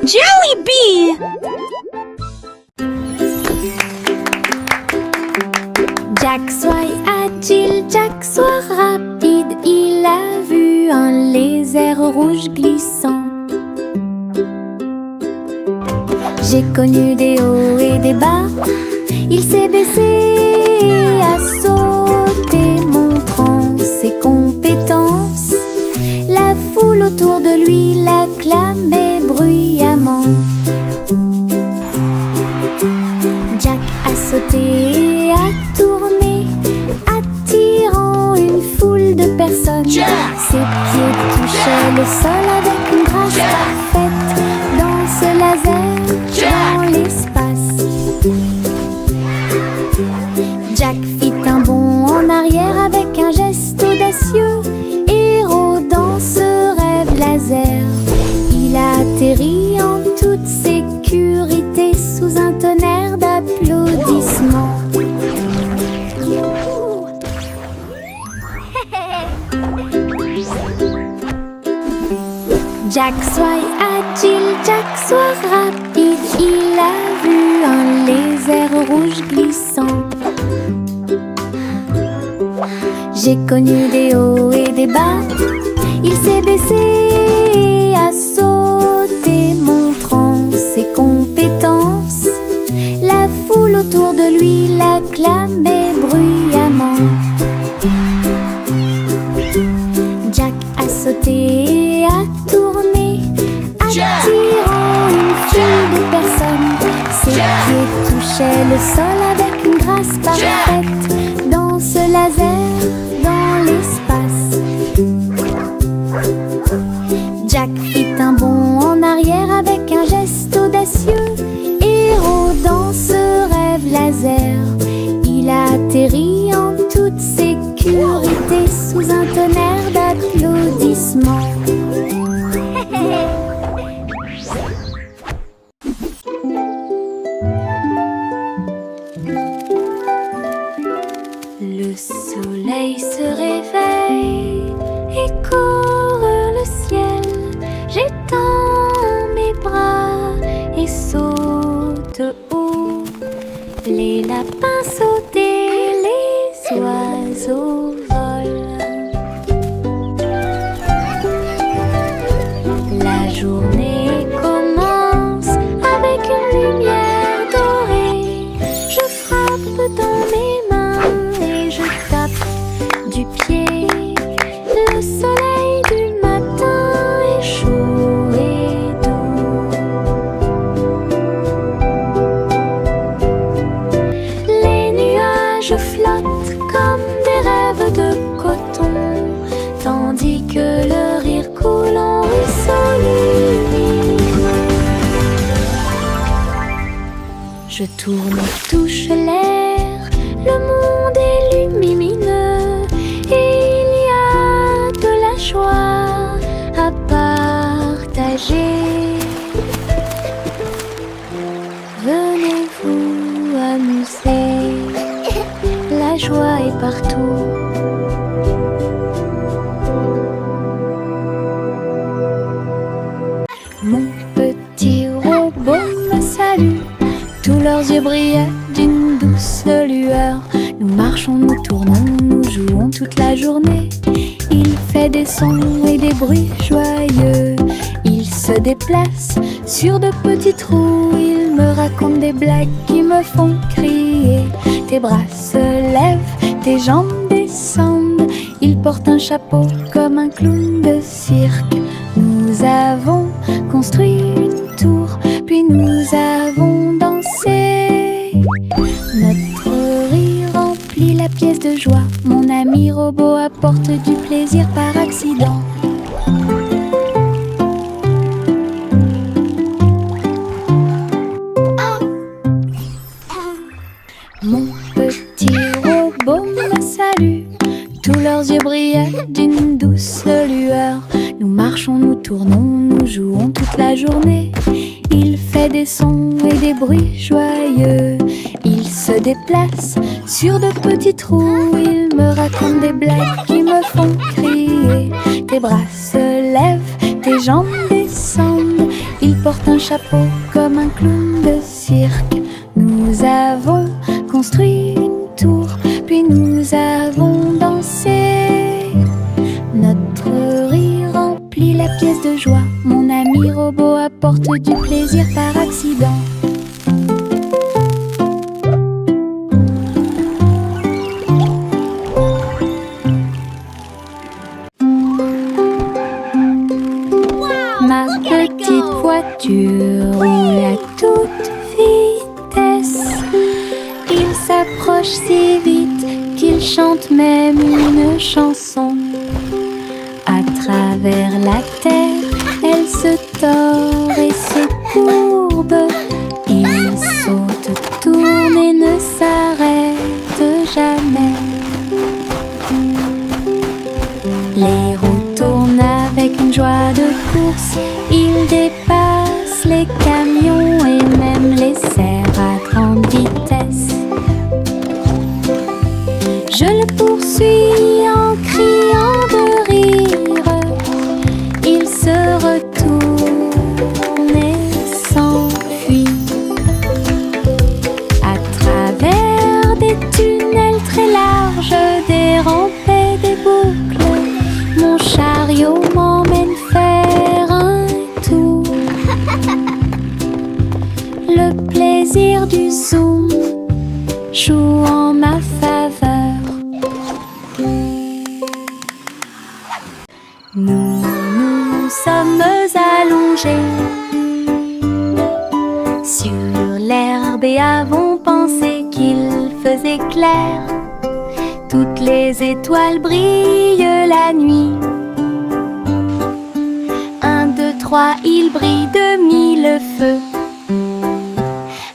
Jollibee! Jack soit agile, Jack soit rapide, il a vu un lézard rouge glissant. J'ai connu des hauts et des bas, il s'est baissé, a sauté, montrant ses compétences. La foule autour de lui l'acclamait bruyamment. Jack a sauté et a tourné, attirant une foule de personnes. Ses pieds touchaient le sol avec une grâce parfaite. Danse laser dans l'espace. Jack fit un bond en arrière avec un geste audacieux. Héros dans ce rêve laser, il a atterri en toute sécurité sous un tonnerre d'applaudissements. Jack soit agile, Jack soit rapide, il a vu un lézard rouge glissant. J'ai connu des hauts et des bas, il s'est baissé, a sauté, montrant ses compétences. La foule autour de lui l'acclamait bruyamment. Jack a sauté et a tourné, attirant une foule de personnes. Ses pieds touchaient le sol avec une grâce parfaite. Danse laser dans l'espace. Jack fit un bond en arrière avec un geste audacieux. Héros dans ce rêve laser, il a atterri en toute sécurité sous un tonnerre d'applaudissements. Le soleil se réveille et court le ciel. J'étends mes bras et saute haut. Les lapins sautent et les oiseaux volent. La journée commence avec une lumière dorée. Je frappe dans mes mains et je tape du pied. Le soleil du matin est chaud et doux. Les nuages flottent comme des rêves de coton, tandis que le rire coule en ruisseau lumineux. Je tourne, touche l'air, le monde est lumineux et il y a de la joie à partager. Venez vous amuser, la joie est partout. Mon petit robot me salue, tous leurs yeux brillaient d'une douce lueur. Nous marchons, nous tournons, nous jouons toute la journée. Il fait des sons et des bruits joyeux. Il se déplace sur de petits trous. Il me raconte des blagues qui me font crier. Tes bras se lèvent, tes jambes descendent. Il porte un chapeau comme un clown de cirque. Nous avons construit une tour, puis nous avons dansé. Notre rire remplit la pièce de joie. Mon ami robot apporte du plaisir par accident. Mon petit robot me salue, tous leurs yeux brillaient d'une douce lueur. Nous marchons, nous tournons, nous jouons toute la journée. Il fait des sons et des bruits joyeux. Il se déplace sur de petits trous. Il me raconte des blagues qui me font crier. Tes bras se lèvent, tes jambes descendent. Il porte un chapeau comme un clown de cirque. Nous avons construit une tour, puis nous avons dansé. Notre rire remplit la pièce de joie. Mon ami robot apporte du plaisir par accident. Ma petite voiture roule à toute vitesse. Il s'approche si vite qu'il chante même une chanson. À travers la terre, elle se tord et se courbe. Il saute, tourne et ne s'arrête jamais. Les roues tournent avec une joie de course. Il dépasse les camions et même les serre à grande vitesse. Je le poursuis en criant de rire. Il se retourne et s'enfuit. À travers des tunnels très larges, des rampes et des boucles, mon chariot m'emmène faire un tour. Le plaisir du zoom joue en ma faveur. Nous sommes allongés sur l'herbe et avons pensé qu'il faisait clair. Toutes les étoiles brillent la nuit. 1, 2, 3, il brille de 1000 feux.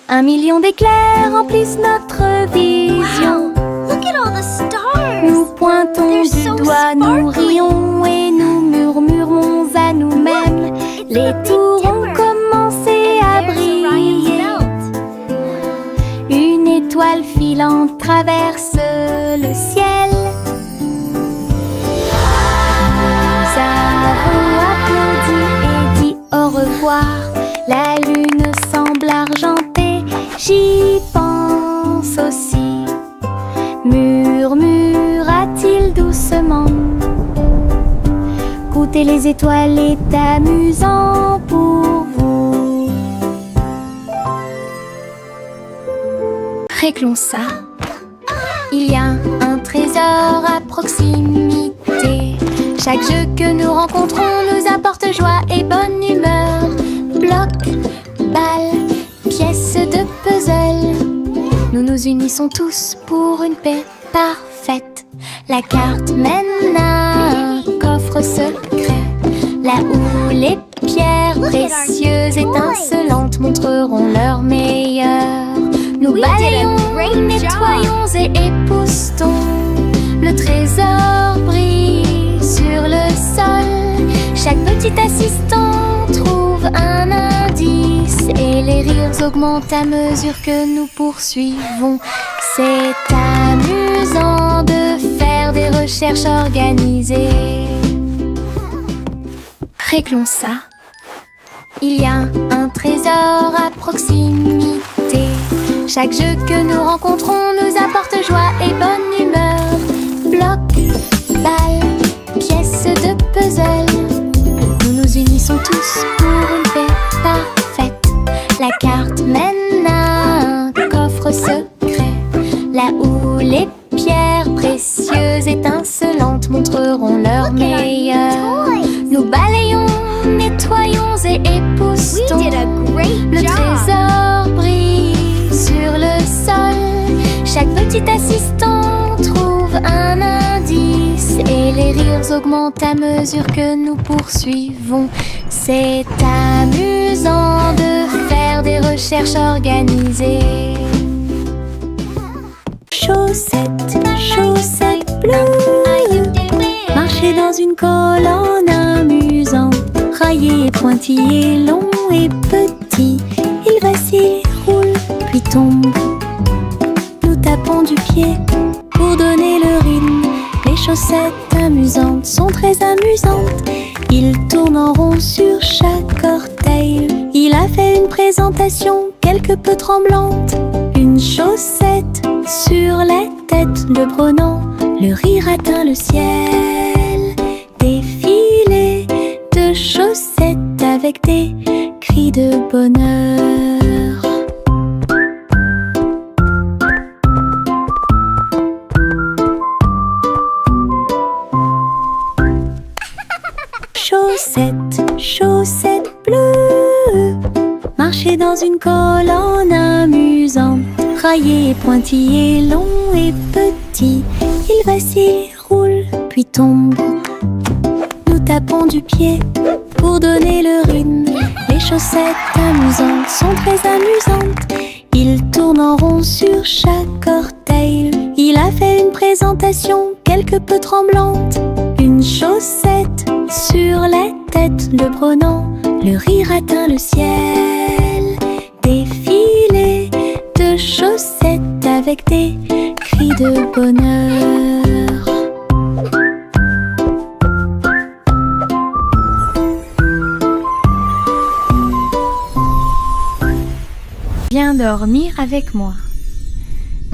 1 million d'éclairs remplissent notre vision. Wow, look at all the stars. Nous pointons They're du so doigt, nous sparkly. rions et nous murmurons à nous-mêmes. Les tours ont commencé à briller. Une étoile filante traverse le ciel. Nous avons applaudi et dit au revoir. La lune semble argentée, j'y pense aussi. Murmura-t-il doucement. Goûter les étoiles est amusant pour vous. Réglons ça. Il y a un trésor à proximité. Chaque jeu que nous rencontrons nous apporte joie et bonne humeur. Bloc, balle, pièces de puzzle. Nous nous unissons tous pour une paix parfaite. La carte mène à un coffre secret, là où les pierres précieuses étincelantes montreront leur meilleur. Nous balayons, nettoyons et époustons. Le trésor brille sur le sol. Chaque petit assistant trouve un indice et les rires augmentent à mesure que nous poursuivons. C'est amusant de faire des recherches organisées. Réglons ça. Il y a un trésor à proximité. Chaque jeu que nous rencontrons nous apporte joie et bonne humeur. Bloc, balle, pièces de puzzle. Nous nous unissons tous pour une paix parfaite. La carte mène à un coffre secret, là où les pierres précieuses étincelantes montreront leur meilleur. Nous balayons, nettoyons et époustons. Le trésor brille sur le sol. Chaque petit assistant trouve un indice et les rires augmentent à mesure que nous poursuivons. C'est amusant de faire des recherches organisées. Chaussettes, chaussettes bleues, marcher dans une colonne amusante. Raillé et pointillé, long et petit, il vacille, roule, puis tombe. Nous tapons du pied pour donner le rythme. Les chaussettes sont très amusantes. Ils tournent en rond sur chaque orteil. présentation quelque peu tremblante. Une chaussette sur la tête le prenant, le rire atteint le ciel. Défilé de chaussettes avec des cris de bonheur. Chaussettes, chaussettes bleues, marcher dans une colonne amusante. Raillé, pointillé, long et petit, il vacille, roule, puis tombe. Nous tapons du pied pour donner le rythme. Les chaussettes amusantes sont très amusantes. Il tourne en rond sur chaque orteil. Il a fait une présentation quelque peu tremblante. Une chaussette sur la tête le prenant, le rire atteint le ciel. Défilé de chaussettes avec des cris de bonheur. Viens dormir avec moi.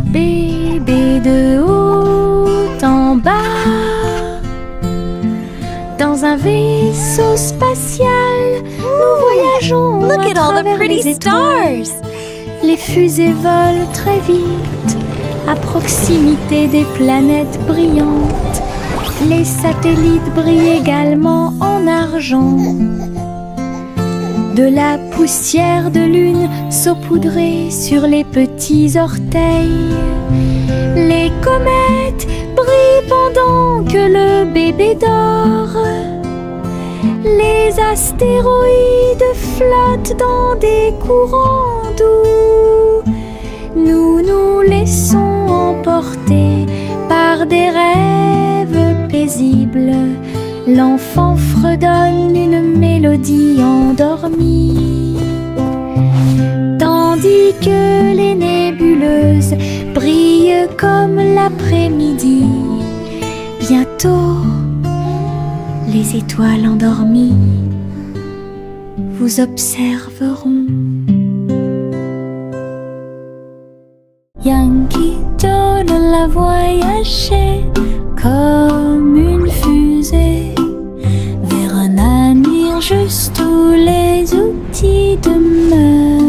Bébé de haut en bas, dans un vaisseau spatial, nous voyageons. Look at all the travers pretty les étoiles. stars. Les fusées volent très vite, à proximité des planètes brillantes. Les satellites brillent également en argent. De la poussière de lune saupoudrée sur les petits orteils. Les comètes brillent pendant que le bébé dort. Les astéroïdes flottent dans des courants doux. Nous nous laissons emporter par des rêves paisibles. L'enfant fredonne une mélodie endormie, tandis que les nébuleuses brillent comme l'après-midi. Bientôt, les étoiles endormies vous observeront. Yankee Doodle a voyagé comme une fusée vers un avenir juste où les outils demeurent.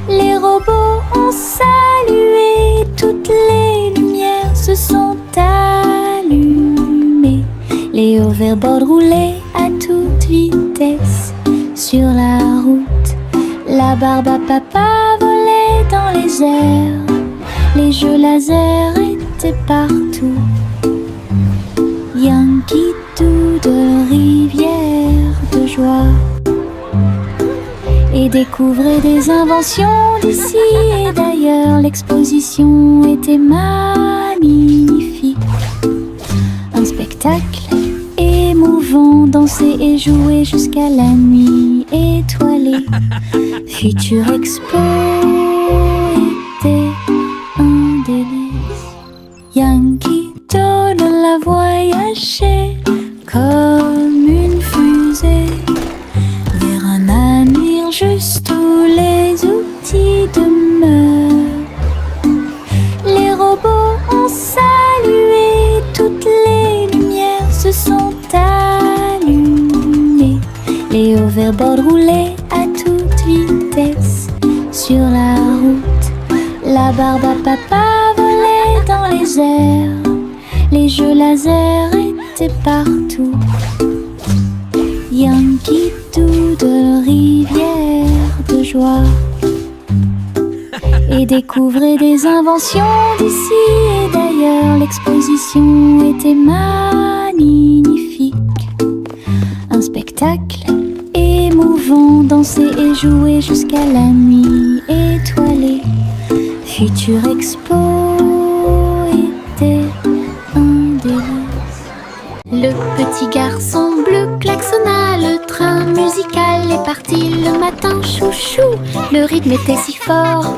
Les robots ont salué, toutes les lumières se sont allumées. Les hoverboards roulaient à toute vitesse sur la route. La barbe à papa volait dans les airs. Les jeux laser étaient partout. Yankee Doodle, rivière de joie, et découvrait des inventions d'ici et d'ailleurs. L'exposition était magnifique. Un spectacle émouvant, danser et jouer jusqu'à la nuit étoilée. Future Expo était un délice. Yankee Doodle a voyagé comme une fusée vers un avenir juste où les outils demeurent. Les robots ont salué, toutes les lumières se sont allumées. Les hoverboards roulaient à toute vitesse sur la route. La barbe à papa volait dans les airs. Les jeux laser étaient partout. Yankee Doodle, rivière de joie, et découvrait des inventions d'ici et d'ailleurs. L'exposition était magnifique. Un spectacle émouvant, danser et jouer jusqu'à la nuit étoilée. Future Expo était un délice. Le petit garçon bleu klaxonna, le train musical est parti le matin, chouchou. Le rythme était si fort,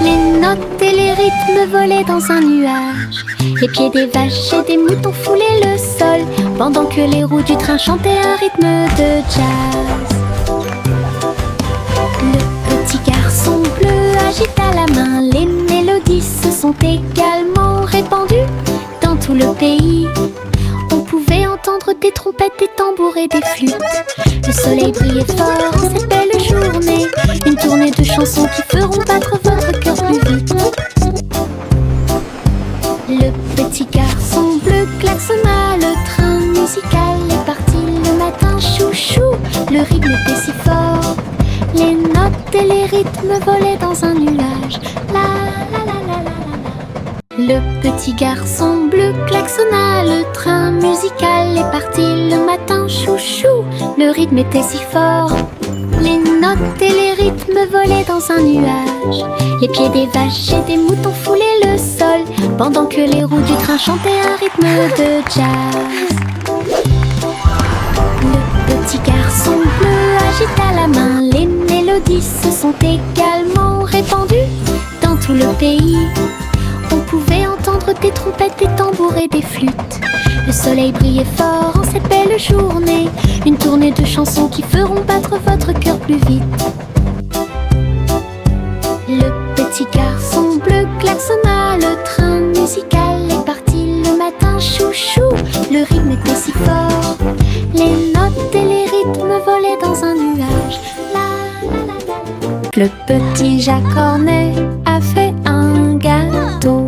les notes et les rythmes volaient dans un nuage. Les pieds des vaches et des moutons foulaient le sol, pendant que les roues du train chantaient un rythme de jazz. agita la main. Les mélodies se sont également répandues dans tout le pays. On pouvait entendre des trompettes, des tambours et des flûtes. Le soleil brillait fort en cette belle journée. Une tournée de chansons qui feront battre votre cœur plus vite. Le petit garçon bleu klaxonna, le train musical est parti le matin. Chouchou, le rythme était si fort. Les notes et les rythmes volaient dans un nuage. La la la la la la. Le petit garçon bleu klaxonna, le train musical est parti le matin. Chouchou, le rythme était si fort. Les notes et les rythmes volaient dans un nuage. Les pieds des vaches et des moutons foulaient le sol, pendant que les roues du train chantaient un rythme de jazz. Le petit garçon bleu agita la main. Les mélodies se sont également répandues dans tout le pays. On pouvait entendre des trompettes, des tambours et des flûtes. Le soleil brillait fort en cette belle journée. Une tournée de chansons qui feront battre votre cœur plus vite. Le petit garçon bleu klaxonna, le train musical est parti le matin. Chouchou, le rythme était si fort. Les notes et les rythmes volaient dans un nuage. La, la, la, la. Le petit Jacques Cornet a fait un gâteau.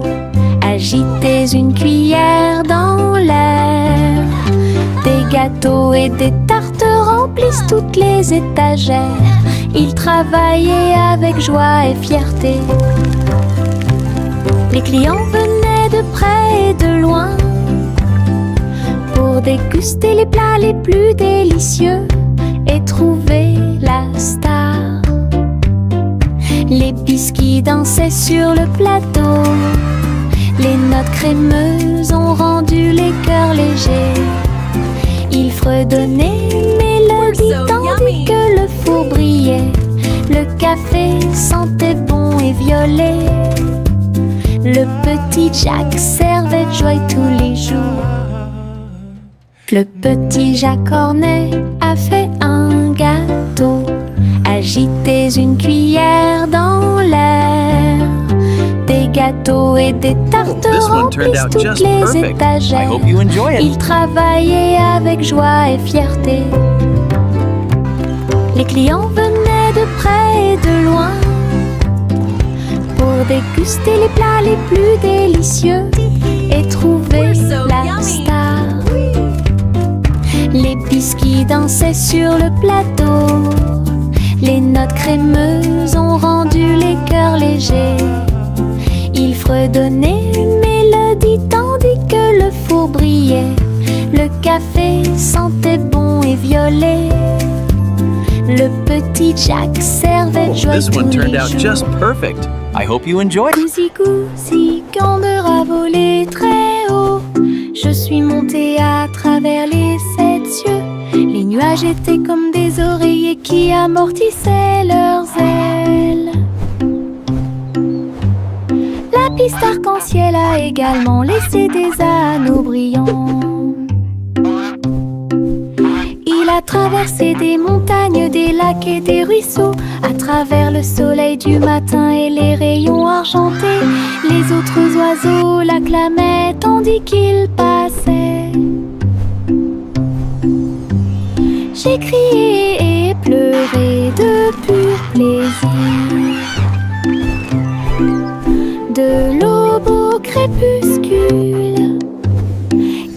Agitez une cuillère dans l'air. Des gâteaux et des tartes remplissent toutes les étagères. Il travaillait avec joie et fierté. Les clients venaient de près et de loin pour déguster les plats les plus délicieux et trouver la star. Les biscuits dansaient sur le plateau. Les notes crémeuses ont rendu les cœurs légers. Il fredonnait une mélodie tandis que le four brillait. Le café sentait bon et violet. Le petit Jacques servait de joie tous les jours. Le petit Jacques Cornet a fait un gâteau. Agitez une cuillère dans l'air. Des gâteaux et des tartes remplissent toutes les étagères. Il travaillait avec joie et fierté. Les clients venaient de près et de loin pour déguster les plats les plus délicieux et trouver la star. Les biscuits dansaient sur le plateau. Les notes crémeuses ont rendu les cœurs légers. Il fredonnait une mélodie tandis que le four brillait. Le café sentait bon et violet. Le petit Jacques servait de joie tous les jours. Gousi gousi, candeur a volé très haut. Je suis montée à travers les 7 cieux. Les nuages étaient comme des oreillers qui amortissaient leurs ailes. La piste arc-en-ciel a également laissé des anneaux brillants. Il a traversé des montagnes, des lacs et des ruisseaux, à travers le soleil du matin et les rayons argentés. Les autres oiseaux l'acclamaient tandis qu'il passait. J'ai crié et pleuré de pur plaisir. De l'aube au crépuscule,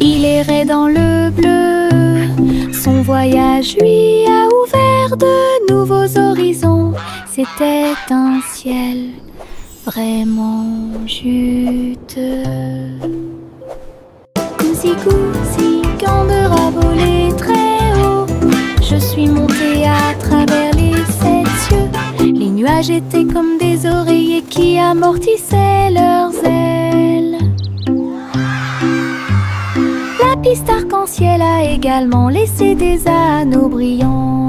il errait dans le bleu. Son voyage lui a ouvert de nouveaux horizons. C'était un ciel vraiment juteux. Gousi gousi, candeur a volé très haut. Je suis montée à travers les 7 cieux. Les nuages étaient comme des oreillers qui amortissaient leurs ailes. La piste arc-en-ciel a également laissé des anneaux brillants.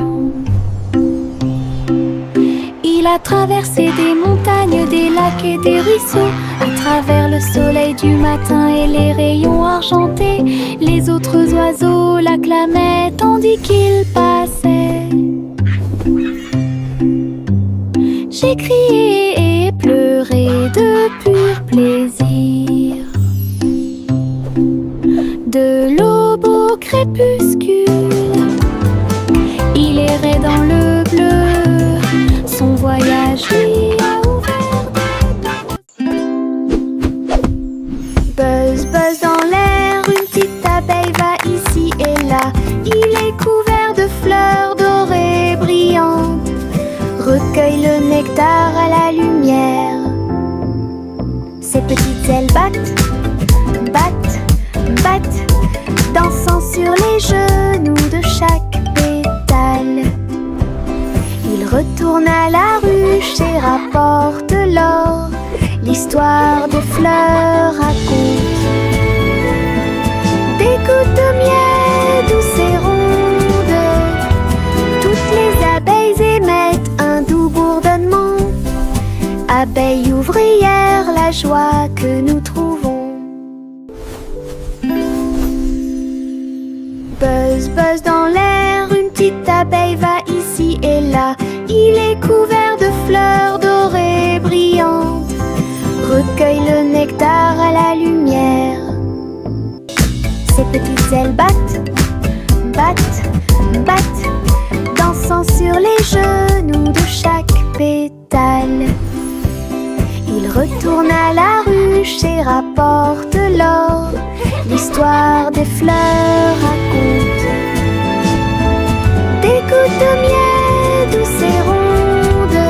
Il a traversé des montagnes, des lacs et des ruisseaux, à travers le soleil du matin et les rayons argentés. Les autres oiseaux l'acclamaient tandis qu'il passait. J'ai crié et pleurer de pur plaisir. De l'aube au crépuscule, il errait dans le bleu, son voyage lui a ouvert des doors. Buzz, buzz dans l'air, une petite abeille va ici et là. Il est couvert de fleurs dorées brillantes, recueille le nectar à la lumière. Ses petites ailes battent, battent, battent, dansant sur les genoux de chaque pétale. Il retourne à la ruche et rapporte l'or. L'histoire des fleurs raconte des gouttes de miel douces et rondes. Toutes les abeilles émettent un doux bourdonnement. Abeilles ouvrières, la joie que nous trouvons. Buzz, buzz dans l'air, une petite abeille va ici et là. Il est couvert de fleurs dorées brillantes, recueille le nectar à la lumière. Ses petites ailes battent, battent, battent, dansant sur les genoux de chaque pétale. Il retourne à la ruche et rapporte l'or. L'histoire des fleurs raconte des gouttes de miel douces et rondes.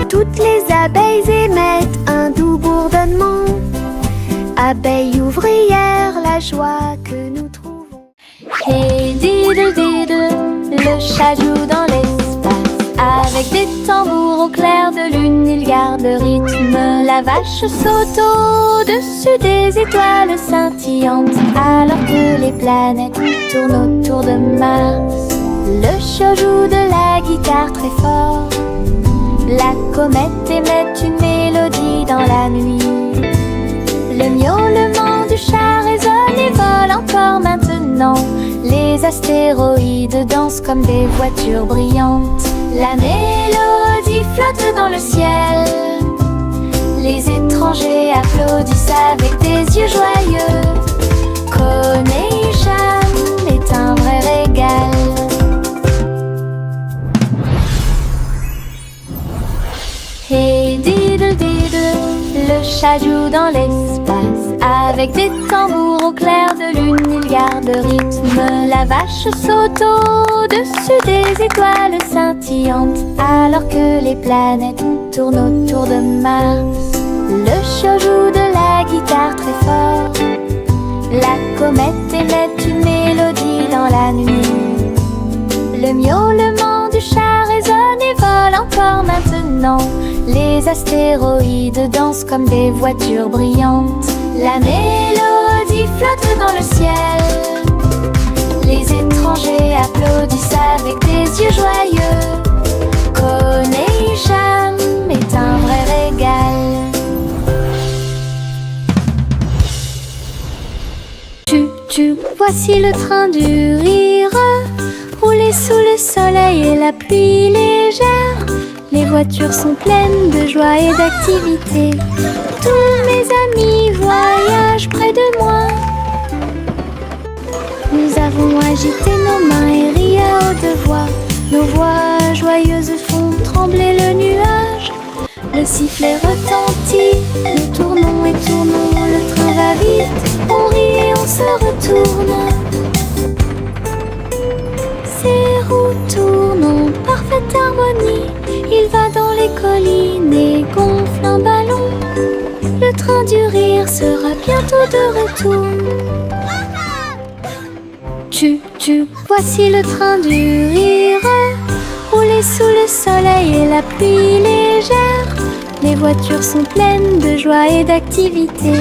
Toutes les abeilles émettent un doux bourdonnement. Abeilles ouvrières, la joie que nous trouvons. Hey diddle diddle, le chat joue dans l'espace. Avec des tambours au clair de lune, il garde le rythme. La vache saute au-dessus des étoiles scintillantes, alors que les planètes tournent autour de Mars. Le chat joue de la guitare très fort. La comète émet une mélodie dans la nuit. Le miaulement du chat résonne et vole encore maintenant. Les astéroïdes dansent comme des voitures brillantes. La mélodie flotte dans le ciel. Les étrangers applaudissent avec des yeux joyeux. Connection est un vrai régal. Hey diddle diddle, le chat joue dans l'espace. Avec des tambours au clair de lune, il garde le rythme. La vache saute au-dessus des étoiles scintillantes, alors que les planètes tournent autour de Mars. Le chat joue de la guitare très fort. La comète émet une mélodie dans la nuit. Le miaulement du chat résonne et vole encore maintenant. Les astéroïdes dansent comme des voitures brillantes. La mélodie flotte dans le ciel. Les étrangers applaudissent avec des yeux joyeux. Connection est un vrai régal. Tu, voici le train du rire, rouler sous le soleil et la pluie légère. Les voitures sont pleines de joie et d'activité. Tous mes amis voyagent près de moi. Nous avons agité nos mains et ri à haute voix. Nos voix joyeuses font trembler le nuage. Le sifflet retentit, nous tournons et tournons. Le train va vite, on rit et on se retourne. Ces roues tournent en parfaite harmonie. Il va dans les collines et gonfle un ballon. Le train du rire sera bientôt de retour. Voici le train du rire, rouler sous le soleil et la pluie légère. Les voitures sont pleines de joie et d'activité.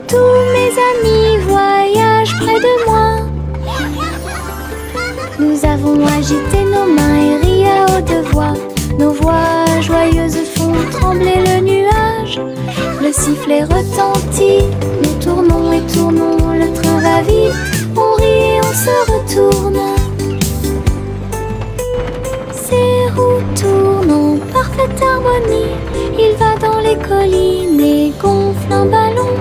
Tous mes amis voyagent près de moi. Nous avons agité nos mains et ri à haute voix. Nos voix joyeuses font trembler le nuage. Le sifflet retentit, nous tournons et tournons. Le train va vite, on rit et on se retourne. Ces roues tournent en parfaite harmonie. Il va dans les les collines et gonfle un ballon.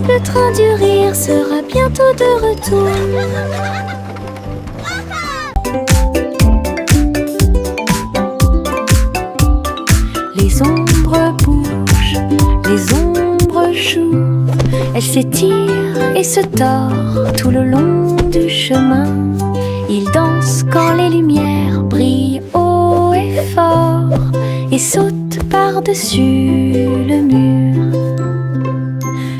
Le train du rire sera bientôt de retour. Les ombres bougent, les ombres jouent. Elles s'étirent et se tordent tout le long du chemin. Ils dansent quand les lumières brillent haut et fort et sautent par-dessus le mur.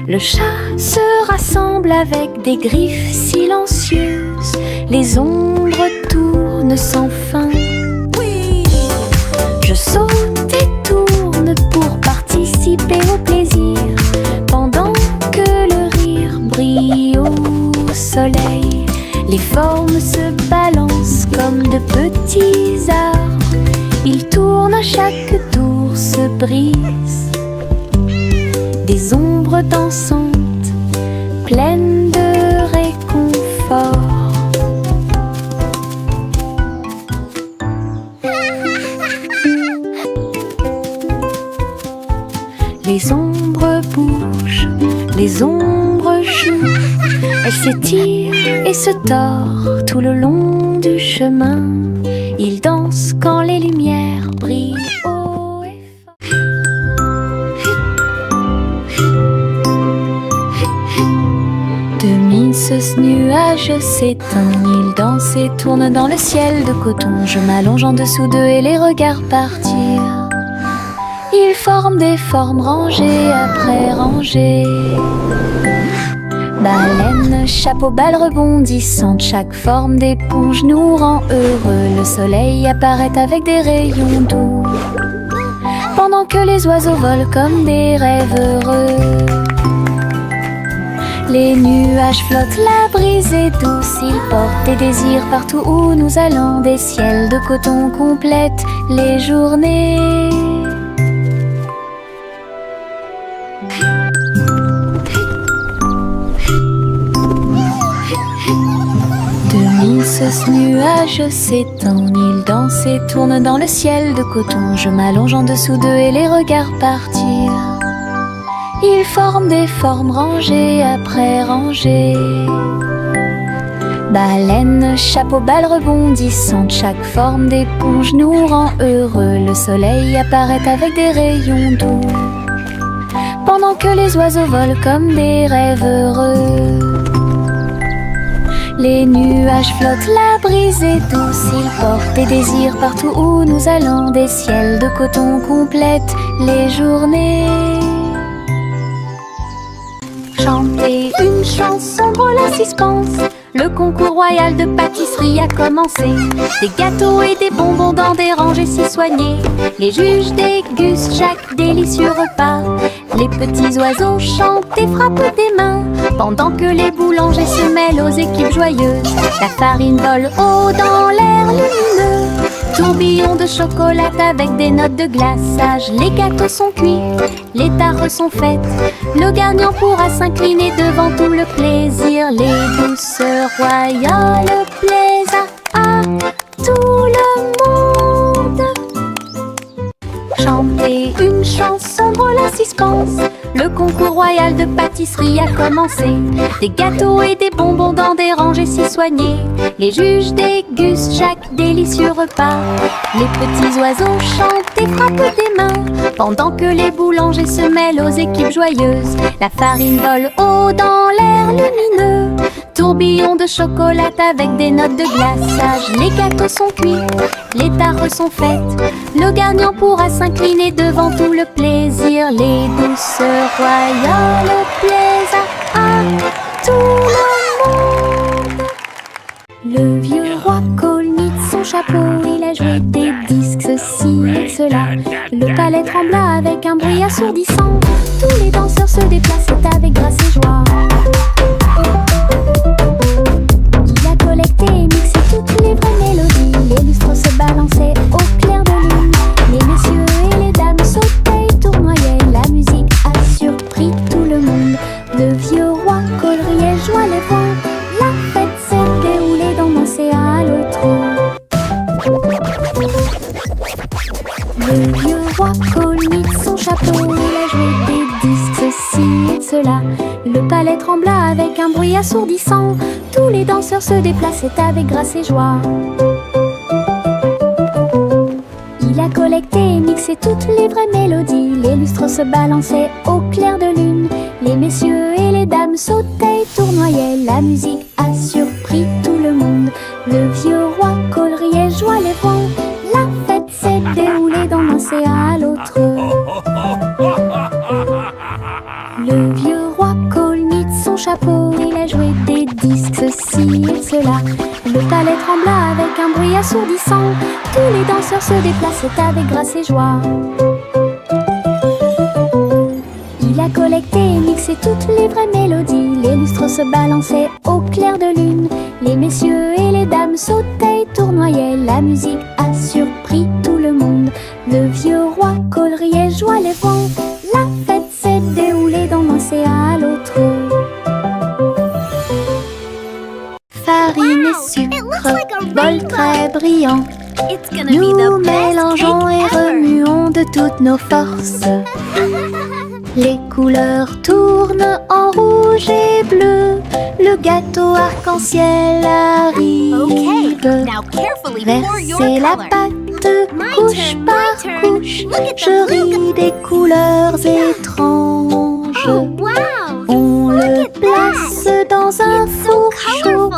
Le chat se rassemble avec des griffes silencieuses. Les ombres tournent sans fin. Je saute et tourne pour participer au plaisir, pendant que le rire brille au soleil. Les formes se balancent comme de petits arbres. Ils tournent à chaque tour, se brisent. Des ombres dansantes, pleines de réconfort. Les ombres bougent, les ombres jouent. Elles s'étirent et se tordent tout le long du chemin. Ils dansent quand les lumières brillent haut et fort. Demi ce nuage s'éteint. Il danse et tourne dans le ciel de coton. Je m'allonge en dessous d'eux et les regarde partir. Ils forment des formes rangées après rangées. Baleine, chapeau, balle rebondissante, chaque forme d'éponge nous rend heureux. Le soleil apparaît avec des rayons doux, pendant que les oiseaux volent comme des rêves heureux. Les nuages flottent, la brise est douce, ils portent des désirs partout où nous allons. Des ciels de coton complètent les journées. Ce nuage s'étend, il danse et tourne dans le ciel de coton. Je m'allonge en dessous d'eux et les regarde partir. Ils forment des formes rangées après rangées. Baleine, chapeau, balle rebondissante, chaque forme d'éponge nous rend heureux. Le soleil apparaît avec des rayons doux, pendant que les oiseaux volent comme des rêves heureux. Les nuages flottent, la brise est douce, ils portent des désirs partout où nous allons. Des ciels de coton complètent les journées. Chanter une chanson drôle à suspense. Le concours royal de pâtisserie a commencé. Des gâteaux et des bonbons dans des rangées si soignées. Les juges dégustent chaque délicieux repas. Les petits oiseaux chantent et frappent des mains, pendant que les boulangers se mêlent aux équipes joyeuses. La farine vole haut dans l'air lumineux. Tourbillon de chocolat avec des notes de glaçage. Les gâteaux sont cuits, les tares sont faites. Le gagnant pourra s'incliner devant tout le plaisir. Les douceurs royales plaisent à tout le monde. Chanter une chanson drôle à suspense. Le concours royal de pâtisserie a commencé. Des gâteaux et des bonbons dans des rangées si soignées. Les juges dégustent chaque délicieux repas. Les petits oiseaux chantent et frappent des mains, pendant que les boulangers se mêlent aux équipes joyeuses. La farine vole haut dans l'air lumineux. Tourbillon de chocolat avec des notes de glaçage. Les gâteaux sont cuits, les tares sont faites. Le gagnant pourra s'incliner devant tout le plaisir. Les douceurs royales plaisent à tout le monde. Le vieux roi colmite son chapeau, il a joué des disques, ceci et cela. Le palais trembla avec un bruit assourdissant. Tous les danseurs se déplaçaient avec grâce et joie. Il a collecté et mixé toutes les vraies mélodies. Les lustres se balançaient au clair de lune. Les messieurs et les dames sautaient et tournoyaient. La musique a surpris tout le monde. Le vieux roi coleriait, joie les voix. La fête s'est déroulée dans l'océan à l'autre. Le vieux roi colmite son chapeau. château, il a joué des disques, ceci et cela. Le palais trembla avec un bruit assourdissant. Tous les danseurs se déplaçaient avec grâce et joie. Il a collecté et mixé toutes les vraies mélodies. Les lustres se balançaient au clair de lune. Les messieurs et les dames sautaient et tournoyaient. La musique a surpris tout le monde. Le vieux roi Cole riait, joie les vents. La fête s'est déroulée d'un océan à l'autre. Le vieux roi Cole mit son chapeau. Il a joué des disques, ceci et cela. Le palais trembla avec un bruit assourdissant. Tous les danseurs se déplaçaient avec grâce et joie. Il a collecté et mixé toutes les vraies mélodies. Les lustres se balançaient au clair de lune. Les messieurs et les dames sautaient et tournoyaient. La musique a surpris tout le monde. Le vieux roi Cole riait, joie les vents. La fête s'est déroulée d'un océan à l'autre. Farine et sucre, bol très brillant. Nous mélangeons et remuons de toutes nos forces. Les couleurs tournent en rouge et bleu. Le gâteau arc-en-ciel arrive. Versez la pâte couche par couche. Je ris des couleurs étranges. On le place dans un four chaud.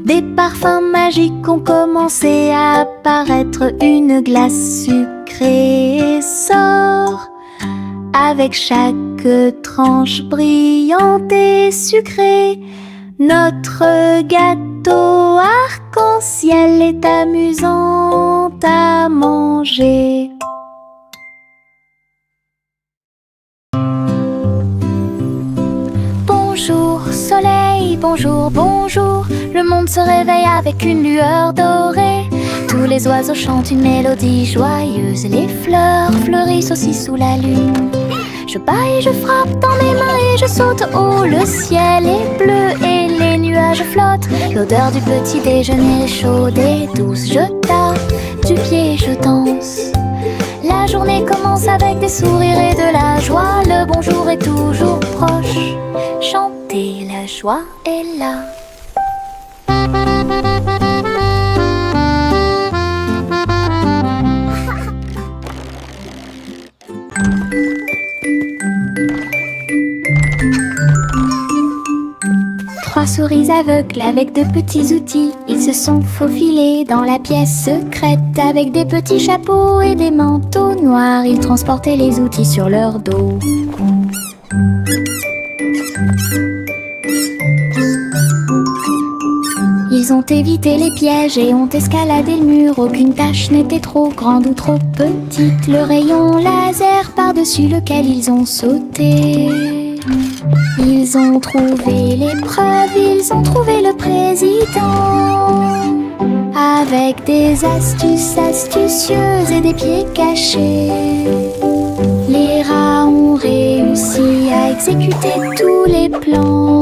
Des parfums magiques ont commencé à apparaître. Une glace sucrée sort avec chaque tranche brillante et sucrée. Notre gâteau arc-en-ciel est amusant à manger. Bonjour soleil, bonjour, bonjour. Le monde se réveille avec une lueur dorée. Tous les oiseaux chantent une mélodie joyeuse. Les fleurs fleurissent aussi sous la lune. Je bats et je frappe dans mes mains et je saute haut. Le ciel est bleu et les nuages flottent. L'odeur du petit déjeuner est chaude et douce. Je tape du pied et je danse. La journée commence avec des sourires et de la joie. Le bonjour est toujours proche. Chantez, la joie est là. Trois souris aveugles avec de petits outils. Ils se sont faufilés dans la pièce secrète. Avec des petits chapeaux et des manteaux noirs, ils transportaient les outils sur leur dos. Ils ont évité les pièges et ont escaladé le mur. Aucune tâche n'était trop grande ou trop petite. Le rayon laser par-dessus lequel ils ont sauté. Ils ont trouvé l'épreuve, ils ont trouvé le président. Avec des astuces astucieuses et des pieds cachés, les rats ont réussi à exécuter tous les plans.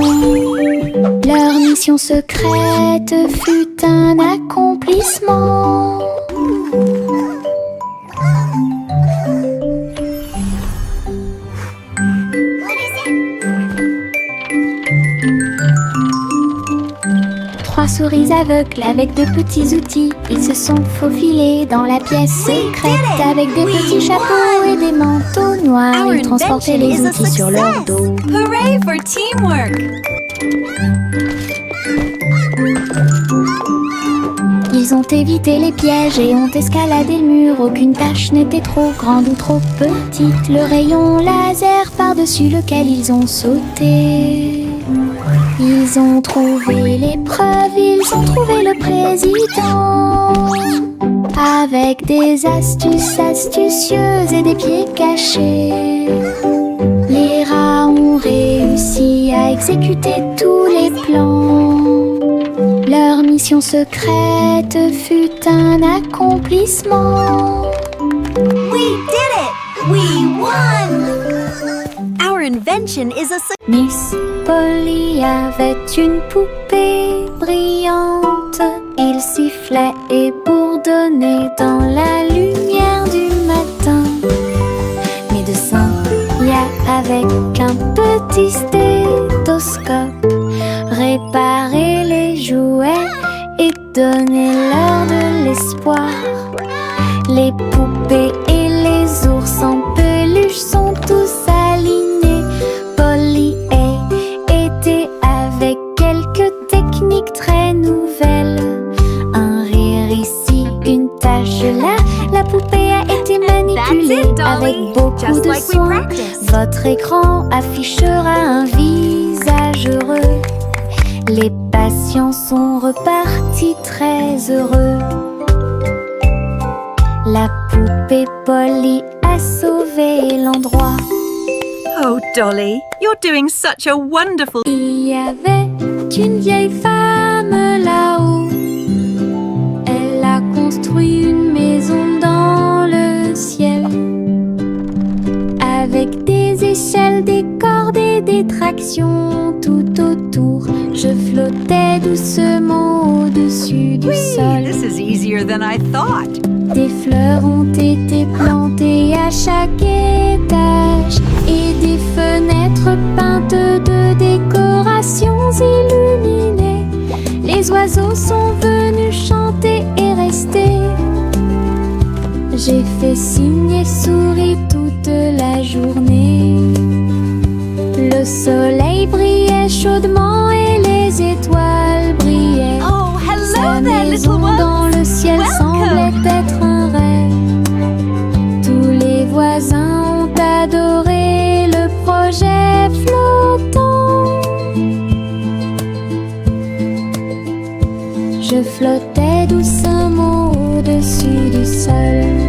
Leur mission secrète fut un accomplissement. Trois souris aveugles avec de petits outils. Ils se sont faufilés dans la pièce secrète. Avec des petits chapeaux et des manteaux noirs, ils transportaient les outils sur leur dos. Hooray for teamwork! Ils ont évité les pièges et ont escaladé le mur. Aucune tâche n'était trop grande ou trop petite. Le rayon laser par-dessus lequel ils ont sauté. Ils ont trouvé l'épreuve, ils ont trouvé le président. Avec des astuces astucieuses et des pieds cachés, les rats ont réussi à exécuter tous les plans. Leur mission secrète fut un accomplissement. We did it! We won! Our invention is a success. Miss Polly avait une poupée brillante. Il sifflait et bourdonnait dans la lumière du matin. Mais de 5 avec beaucoup Just de like we soin. practiced. Votre écran affichera un visage heureux. Les patients sont repartis très heureux. La poupée Polly a sauvé l'endroit. Oh, Dolly, you're doing such a wonderful... Il y avait une vieille femme là-haut. Elle a construit une maison dans le ciel, avec des échelles, des cordes et des tractions tout autour. Je flottais doucement au-dessus du sol. This is easier than I thought. Des fleurs ont été plantées à chaque étage et des fenêtres peintes de décorations illuminées. Les oiseaux sont venus chanter et rester. J'ai fait signe et souri toute la journée. Le soleil brillait chaudement et les étoiles brillaient. Oh, Sa hello there, maison little ones. dans le ciel semblait être un rêve. Tous les voisins ont adoré le projet flottant. Je flottais doucement au-dessus du sol.